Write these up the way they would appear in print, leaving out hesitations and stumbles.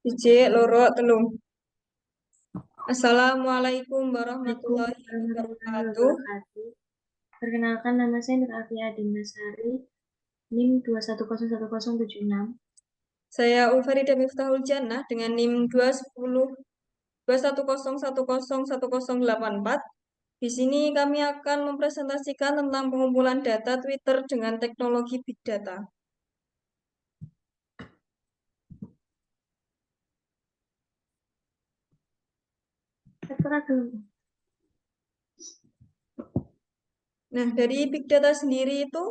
Siji, loro, telu. Assalamualaikum Assalamualaikum warahmatullahi warahmatullahi wabarakatuh. wabarakatuh. Perkenalkan nama saya Nur Afia Dinasari, NIM 2101076. Saya Ufarida Miftahul Jannah dengan NIM 210 210101084. Di sini kami akan mempresentasikan tentang pengumpulan data Twitter dengan teknologi Big Data. Nah, dari Big Data sendiri itu,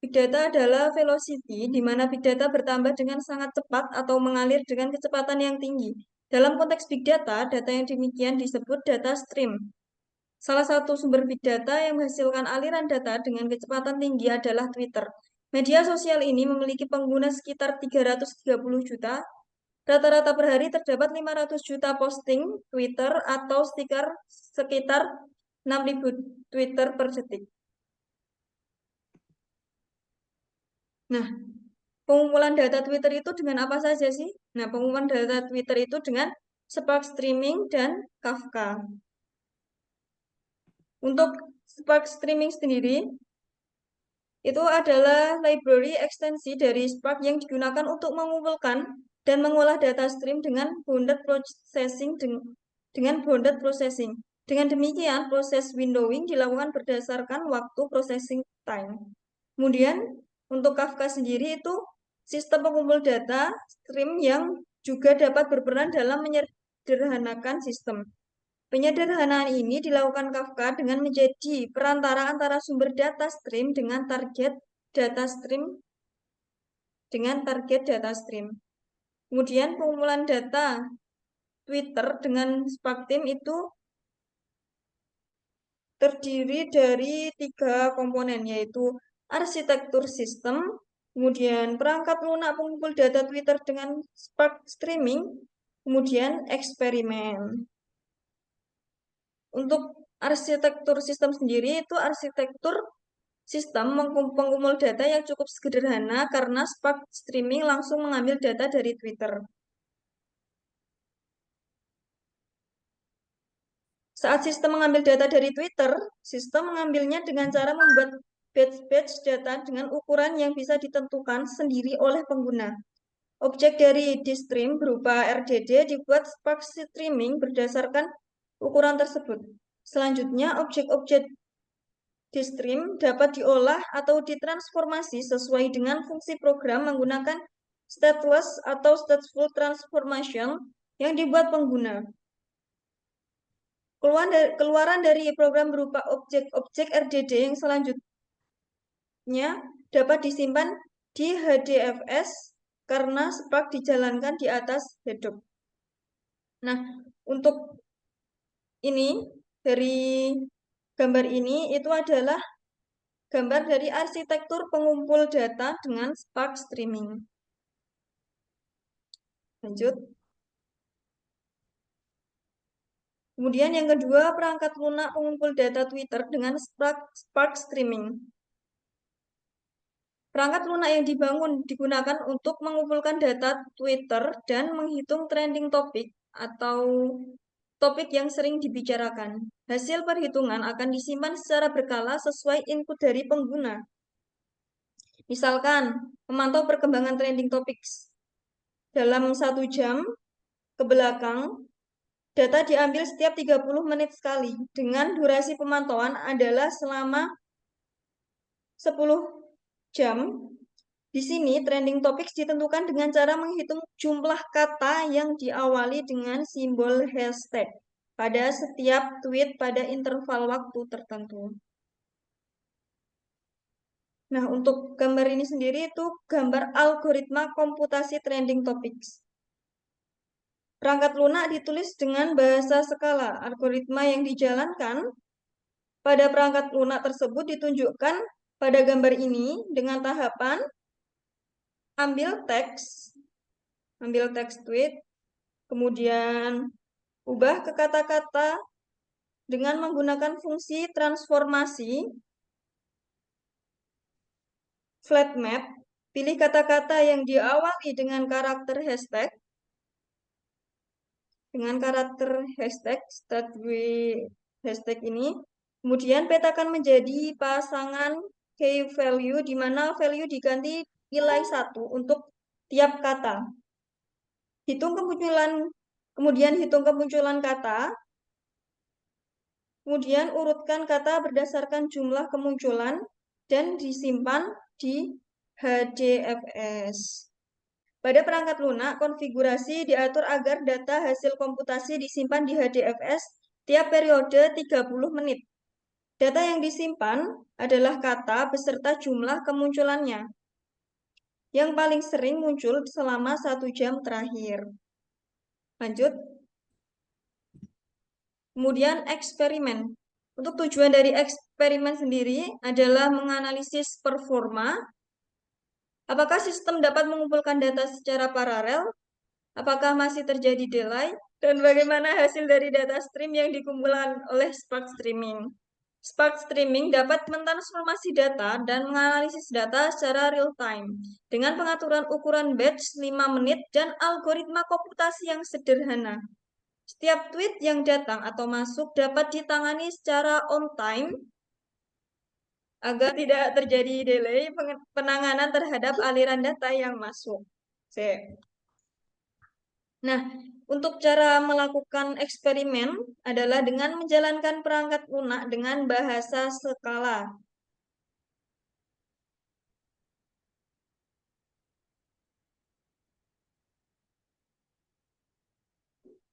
Big Data adalah velocity, di mana Big Data bertambah dengan sangat cepat atau mengalir dengan kecepatan yang tinggi. Dalam konteks Big Data, data yang demikian disebut data stream. Salah satu sumber Big Data yang menghasilkan aliran data dengan kecepatan tinggi adalah Twitter. Media sosial ini memiliki pengguna sekitar 330 juta. Rata-rata per hari terdapat 500 juta posting Twitter atau stiker sekitar 6.000 Twitter per detik. Nah, pengumpulan data Twitter itu dengan apa saja sih? Nah, pengumpulan data Twitter itu dengan Spark Streaming dan Kafka. Untuk Spark Streaming sendiri, itu adalah library ekstensi dari Spark yang digunakan untuk mengumpulkan dan mengolah data stream dengan bounded processing. Dengan demikian, proses windowing dilakukan berdasarkan waktu processing time. Kemudian, untuk Kafka sendiri itu sistem pengumpul data stream yang juga dapat berperan dalam menyederhanakan sistem. Penyederhanaan ini dilakukan Kafka dengan menjadi perantara antara sumber data stream dengan target data stream. Kemudian pengumpulan data Twitter dengan Spark Team itu terdiri dari 3 komponen, yaitu arsitektur sistem, kemudian perangkat lunak pengumpul data Twitter dengan Spark Streaming, kemudian eksperimen. Untuk arsitektur sistem sendiri itu arsitektur sistem pengumpul data yang cukup sederhana karena Spark Streaming langsung mengambil data dari Twitter. Saat sistem mengambil data dari Twitter, sistem mengambilnya dengan cara membuat batch-batch data dengan ukuran yang bisa ditentukan sendiri oleh pengguna. Objek dari dstream berupa RDD dibuat Spark Streaming berdasarkan ukuran tersebut. Selanjutnya, objek-objek dstream dapat diolah atau ditransformasi sesuai dengan fungsi program menggunakan stateless atau stateful transformation yang dibuat pengguna. Keluaran dari program berupa objek-objek RDD yang selanjutnya dapat disimpan di HDFS karena Spark dijalankan di atas Hadoop. Nah, untuk ini dari gambar ini itu adalah gambar dari arsitektur pengumpul data dengan Spark Streaming. Lanjut. Kemudian yang kedua, perangkat lunak pengumpul data Twitter dengan Spark Streaming. Perangkat lunak yang dibangun digunakan untuk mengumpulkan data Twitter dan menghitung trending topik atau topik yang sering dibicarakan. Hasil perhitungan akan disimpan secara berkala sesuai input dari pengguna. Misalkan, memantau perkembangan trending topik dalam 1 jam ke belakang, data diambil setiap 30 menit sekali, dengan durasi pemantauan adalah selama 10 jam. Di sini, trending topics ditentukan dengan cara menghitung jumlah kata yang diawali dengan simbol hashtag pada setiap tweet pada interval waktu tertentu. Nah, untuk gambar ini sendiri itu gambar algoritma komputasi trending topics. Perangkat lunak ditulis dengan bahasa skala. Algoritma yang dijalankan pada perangkat lunak tersebut ditunjukkan pada gambar ini dengan tahapan ambil teks tweet, kemudian ubah ke kata-kata dengan menggunakan fungsi transformasi, flat map, pilih kata-kata yang diawali dengan karakter hashtag, dengan karakter hashtag hashtag ini. Kemudian petakan menjadi pasangan key value di mana value diganti nilai 1 untuk tiap kata. Kemudian hitung kemunculan kata. Kemudian urutkan kata berdasarkan jumlah kemunculan dan disimpan di HDFS. Pada perangkat lunak, konfigurasi diatur agar data hasil komputasi disimpan di HDFS tiap periode 30 menit. Data yang disimpan adalah kata beserta jumlah kemunculannya, yang paling sering muncul selama 1 jam terakhir. Lanjut. Kemudian eksperimen. Untuk tujuan dari eksperimen sendiri adalah menganalisis performa. Apakah sistem dapat mengumpulkan data secara paralel? Apakah masih terjadi delay? Dan bagaimana hasil dari data stream yang dikumpulkan oleh Spark Streaming? Spark Streaming dapat mentransformasi data dan menganalisis data secara real time dengan pengaturan ukuran batch 5 menit dan algoritma komputasi yang sederhana. Setiap tweet yang datang atau masuk dapat ditangani secara on time agar tidak terjadi delay penanganan terhadap aliran data yang masuk. Nah, untuk cara melakukan eksperimen adalah dengan menjalankan perangkat lunak dengan bahasa skala.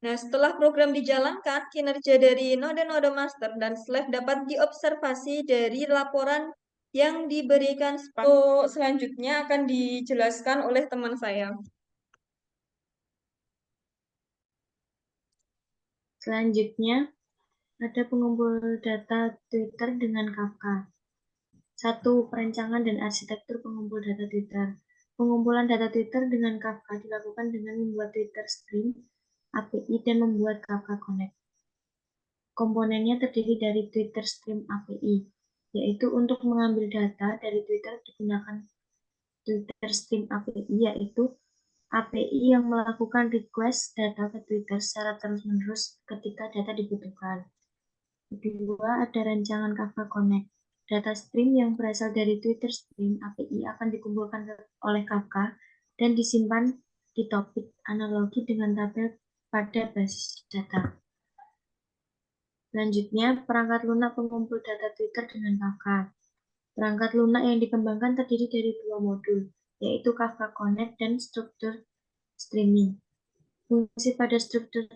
Nah, setelah program dijalankan, kinerja dari node-node master dan slave dapat diobservasi dari laporan yang diberikan Spark. Untuk selanjutnya akan dijelaskan oleh teman saya. Selanjutnya, ada pengumpul data Twitter dengan Kafka. 1. Perencanaan dan arsitektur pengumpul data Twitter. Pengumpulan data Twitter dengan Kafka dilakukan dengan membuat Twitter Stream, API, dan membuat Kafka Connect. Komponennya terdiri dari Twitter Stream API, yaitu untuk mengambil data dari Twitter digunakan Twitter Stream API, yaitu API yang melakukan request data ke Twitter secara terus-menerus ketika data dibutuhkan. Kedua, ada rancangan Kafka Connect. Data stream yang berasal dari Twitter Stream API akan dikumpulkan oleh Kafka dan disimpan di topik analogi dengan tabel pada basis data. Selanjutnya, perangkat lunak pengumpul data Twitter dengan Kafka. Perangkat lunak yang dikembangkan terdiri dari 2 modul, yaitu Kafka Connect dan struktur streaming. Fungsi pada struktur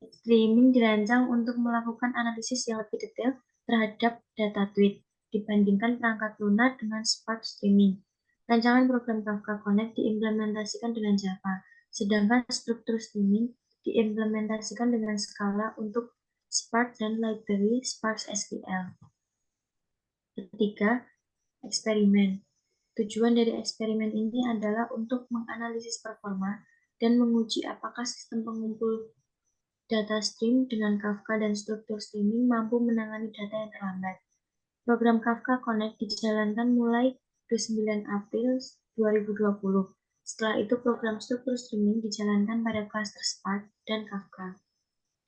streaming dirancang untuk melakukan analisis yang lebih detail terhadap data tweet dibandingkan perangkat lunak dengan Spark Streaming. Rancangan program Kafka Connect diimplementasikan dengan Java, sedangkan struktur streaming diimplementasikan dengan Scala untuk Spark dan library Spark SQL. Ketiga, eksperimen. Tujuan dari eksperimen ini adalah untuk menganalisis performa dan menguji apakah sistem pengumpul data stream dengan Kafka dan struktur streaming mampu menangani data yang terlambat. Program Kafka Connect dijalankan mulai 29 April 2020. Setelah itu program struktur streaming dijalankan pada cluster Spark dan Kafka.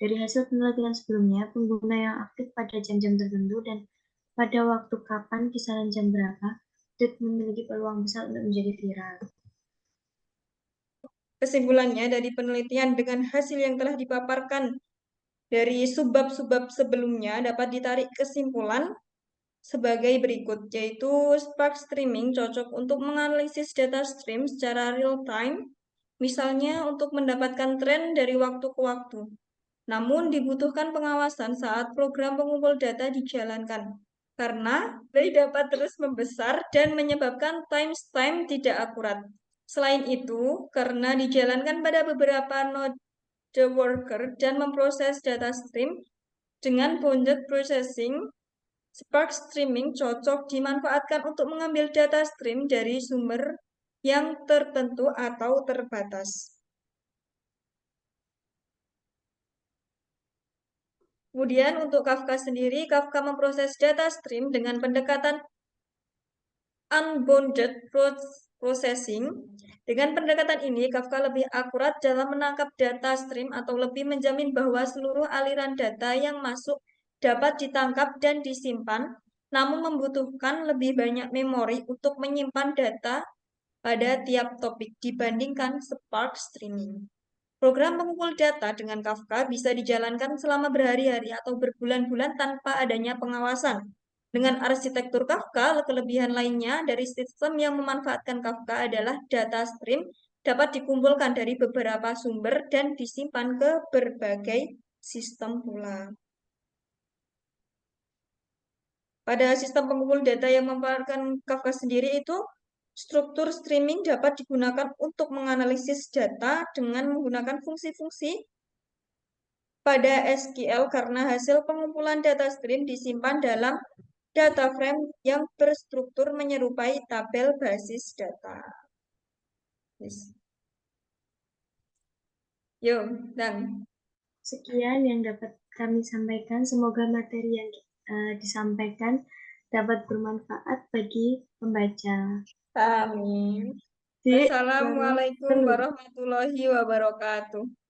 Dari hasil penelitian sebelumnya, pengguna yang aktif pada jam-jam tertentu dan pada waktu kapan kisaran jam berapa, tweet memiliki peluang besar untuk menjadi viral. Kesimpulannya dari penelitian dengan hasil yang telah dipaparkan dari subbab-subbab sebelumnya dapat ditarik kesimpulan sebagai berikut, yaitu Spark Streaming cocok untuk menganalisis data stream secara real time, misalnya untuk mendapatkan tren dari waktu ke waktu. Namun dibutuhkan pengawasan saat program pengumpul data dijalankan, karena delay dapat terus membesar dan menyebabkan timestamp tidak akurat. Selain itu, karena dijalankan pada beberapa node worker dan memproses data stream dengan bounded processing, Spark Streaming cocok dimanfaatkan untuk mengambil data stream dari sumber yang tertentu atau terbatas. Kemudian untuk Kafka sendiri, Kafka memproses data stream dengan pendekatan unbounded processing. Dengan pendekatan ini, Kafka lebih akurat dalam menangkap data stream atau lebih menjamin bahwa seluruh aliran data yang masuk dapat ditangkap dan disimpan, namun membutuhkan lebih banyak memori untuk menyimpan data pada tiap topik dibandingkan Spark Streaming. Program pengumpul data dengan Kafka bisa dijalankan selama berhari-hari atau berbulan-bulan tanpa adanya pengawasan. Dengan arsitektur Kafka, kelebihan lainnya dari sistem yang memanfaatkan Kafka adalah data stream dapat dikumpulkan dari beberapa sumber dan disimpan ke berbagai sistem pula. Pada sistem pengumpul data yang memanfaatkan Kafka sendiri itu, struktur streaming dapat digunakan untuk menganalisis data dengan menggunakan fungsi-fungsi pada SQL karena hasil pengumpulan data stream disimpan dalam data frame yang berstruktur menyerupai tabel basis data. Yes. Yuk, dan Sekian yang dapat kami sampaikan. Semoga materi yang disampaikan dapat bermanfaat bagi pembaca. amin. Assalamualaikum warahmatullahi wabarakatuh.